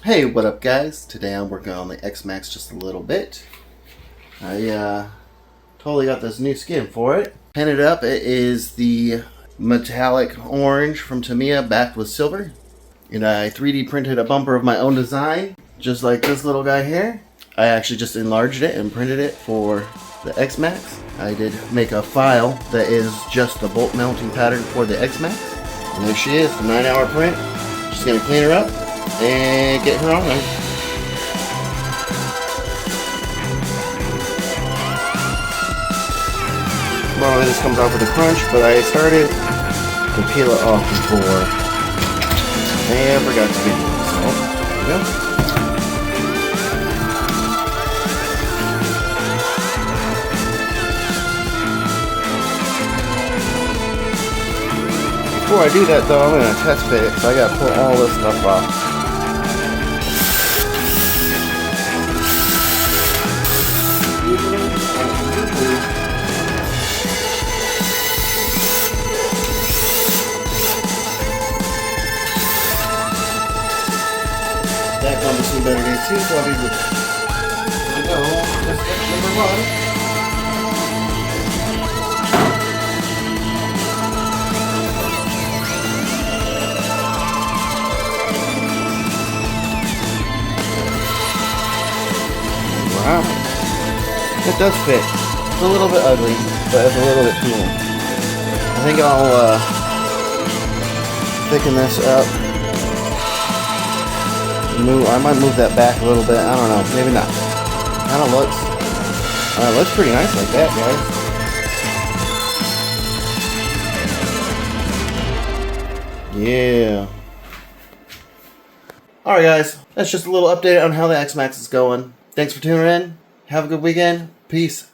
Hey, what up guys? Today I'm working on the X-Maxx just a little bit. I totally got this new skin for it. Painted up, it is the metallic orange from Tamiya backed with silver. And I 3D printed a bumper of my own design, just like this little guy here. I actually just enlarged it and printed it for the X-Maxx. I did make a file that is just the bolt mounting pattern for the X-Maxx. And there she is, the 9-hour print. Just gonna clean her up and get her on there. Normally this comes off with a crunch, but I started to peel it off before and forgot to do it. So there we go. Before I do that though, I'm gonna test fit it, so I gotta pull all this stuff off. That comes some better days too, so I'll be good. Here we go, test fit number 1. Wow, it does fit. It's a little bit ugly, but it's a little bit cool. I think I'll thicken this up. I might move that back a little bit. I don't know, maybe not. Kind of looks pretty nice like that, guys. Yeah. Alright guys, that's just a little update on how the X-Maxx is going. Thanks for tuning in. Have a good weekend. Peace.